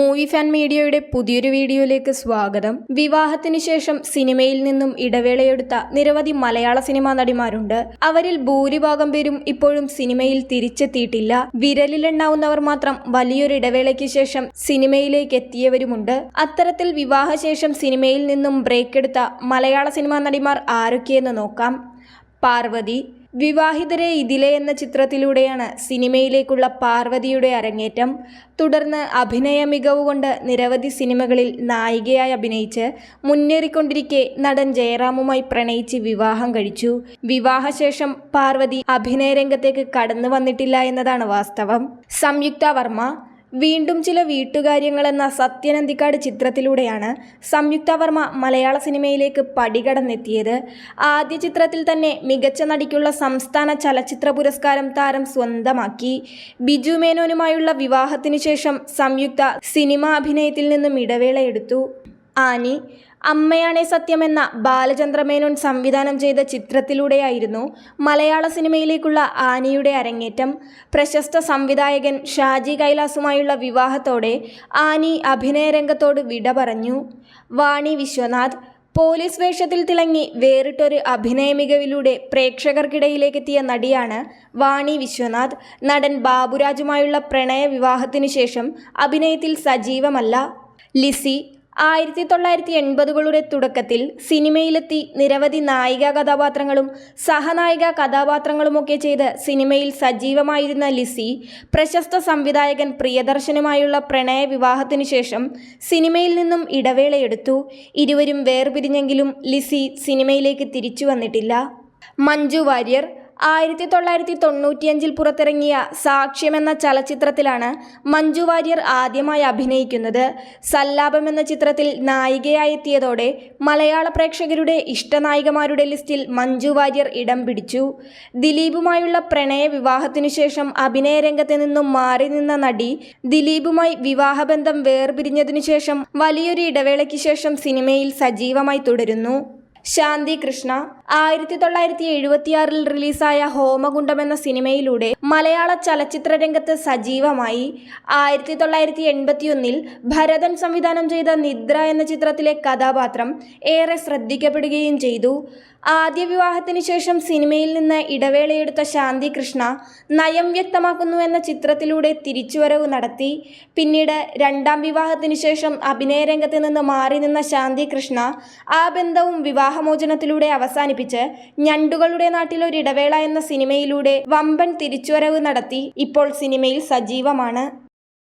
Movie fan മീഡിയയുടെ പുതിയൊരു വീഡിയോയിലേക്ക് സ്വാഗതം. വിവാഹത്തിന് ശേഷം സിനിമയിൽ നിന്നും ഇടവേളയെടുത്ത നിരവധി മലയാള സിനിമാ നടിമാരുണ്ട്. അവരിൽ ഭൂരിഭാഗം പേരും ഇപ്പോഴും സിനിമയിൽ തിരിച്ചെത്തിയിട്ടില്ല. വിരലിലെണ്ണാവുന്നവർ മാത്രം വലിയൊരു ഇടവേളയ്ക്ക് ശേഷം സിനിമയിലേക്ക് എത്തിയവരുമുണ്ട്. അത്തരത്തിൽ വിവാഹശേഷം സിനിമയിൽ നിന്നും ബ്രേക്ക് എടുത്ത മലയാള സിനിമാ നടിമാർ ആരൊക്കെയെന്ന് നോക്കാം. പാർവതി. വിവാഹിതരെ ഇതിലെ എന്ന ചിത്രത്തിലൂടെയാണ് സിനിമയിലേക്കുള്ള പാർവതിയുടെ അരങ്ങേറ്റം. തുടർന്ന് അഭിനയ മികവ് കൊണ്ട് നിരവധി സിനിമകളിൽ നായികയായി അഭിനയിച്ച് മുന്നേറിക്കൊണ്ടിരിക്കെ നടൻ ജയറാമുമായി പ്രണയിച്ച് വിവാഹം കഴിച്ചു. വിവാഹശേഷം പാർവതി അഭിനയ രംഗത്തേക്ക് കടന്നു വന്നിട്ടില്ല എന്നതാണ് വാസ്തവം. സംയുക്ത വർമ്മ. വീണ്ടും ചില വീട്ടുകാര്യങ്ങൾ എന്ന സത്യൻ അന്തിക്കാട് ചിത്രത്തിലൂടെയാണ് സംയുക്ത വർമ്മ മലയാള സിനിമയിലേക്ക് പടികടന്നെത്തിയത്. ആദ്യ ചിത്രത്തിൽ തന്നെ മികച്ച നടിക്കുള്ള സംസ്ഥാന ചലച്ചിത്ര പുരസ്കാരം താരം സ്വന്തമാക്കി. ബിജു മേനോനുമായുള്ള വിവാഹത്തിനു ശേഷം സംയുക്ത സിനിമാ അഭിനയത്തിൽ നിന്നും ഇടവേളയെടുത്തു. ആനി. അമ്മയാണേ സത്യം എന്ന ബാലചന്ദ്ര മേനോൻ സംവിധാനം ചെയ്ത ചിത്രത്തിലൂടെയായിരുന്നു മലയാള സിനിമയിലേക്കുള്ള ആനിയുടെ അരങ്ങേറ്റം. പ്രശസ്ത സംവിധായകൻ ഷാജി കൈലാസുമായുള്ള വിവാഹത്തോടെ ആനി അഭിനയ രംഗത്തോട് വിട പറഞ്ഞു. വാണി വിശ്വനാഥ്. പോലീസ് വേഷത്തിൽ തിളങ്ങി വേറിട്ടൊരു അഭിനയ മികവിലൂടെ പ്രേക്ഷകർക്കിടയിലേക്കെത്തിയ നടിയാണ് വാണി വിശ്വനാഥ്. നടൻ ബാബുരാജുമായുള്ള പ്രണയ വിവാഹത്തിനു ശേഷം അഭിനയത്തിൽ സജീവമല്ല. ലിസി. 1980കളുടെ തുടക്കത്തിൽ സിനിമയിലെത്തി നിരവധി നായിക കഥാപാത്രങ്ങളും സഹനായിക കഥാപാത്രങ്ങളുമൊക്കെ ചെയ്ത് സിനിമയിൽ സജീവമായിരുന്ന ലിസി പ്രശസ്ത സംവിധായകൻ പ്രിയദർശനുമായുള്ള പ്രണയ വിവാഹത്തിനു ശേഷം സിനിമയിൽ നിന്നും ഇടവേളയെടുത്തു. ഇരുവരും വേർപിരിഞ്ഞെങ്കിലും ലിസി സിനിമയിലേക്ക് തിരിച്ചു വന്നിട്ടില്ല. മഞ്ജു വാര്യർ. 1995 പുറത്തിറങ്ങിയ സാക്ഷ്യം എന്ന ചലച്ചിത്രത്തിലാണ് മഞ്ജു വാര്യർ ആദ്യമായി അഭിനയിക്കുന്നത്. സല്ലാപം എന്ന ചിത്രത്തിൽ നായികയായി എത്തിയതോടെ മലയാള പ്രേക്ഷകരുടെ ഇഷ്ടനായികമാരുടെ ലിസ്റ്റിൽ മഞ്ജു വാര്യർ ഇടം പിടിച്ചു. ദിലീപുമായുള്ള പ്രണയ വിവാഹത്തിനു ശേഷം അഭിനയ രംഗത്ത് നിന്നും മാറി നിന്ന നടി ദിലീപുമായി വിവാഹബന്ധം വേർപിരിഞ്ഞതിനു ശേഷം വലിയൊരു ഇടവേളയ്ക്ക് ശേഷം സിനിമയിൽ സജീവമായി തുടരുന്നു. ശാന്തി കൃഷ്ണ. 1976 റിലീസായ ഹോമകുണ്ഡം എന്ന സിനിമയിലൂടെ മലയാള ചലച്ചിത്ര രംഗത്ത് സജീവമായി. 1981 ഭരതൻ സംവിധാനം ചെയ്ത നിദ്ര എന്ന ചിത്രത്തിലെ കഥാപാത്രം ഏറെ ശ്രദ്ധിക്കപ്പെടുകയും ചെയ്തു. ആദ്യ വിവാഹത്തിന് ശേഷം സിനിമയിൽ നിന്ന് ഇടവേളയെടുത്ത ശാന്തി കൃഷ്ണ നയം വ്യക്തമാക്കുന്നു എന്ന ചിത്രത്തിലൂടെ തിരിച്ചുവരവ് നടത്തി. പിന്നീട് രണ്ടാം വിവാഹത്തിന് ശേഷം അഭിനയ രംഗത്ത് നിന്ന് മാറി നിന്ന ശാന്തി കൃഷ്ണ ആ ബന്ധവും വിവാഹമോചനത്തിലൂടെ അവസാനിപ്പിച്ച് ഞണ്ടുകളുടെ നാട്ടിലൊരിടവേള എന്ന സിനിമയിലൂടെ വമ്പൻ തിരിച്ചുവരവ് നടത്തി ഇപ്പോൾ സിനിമയിൽ സജീവമാണ്.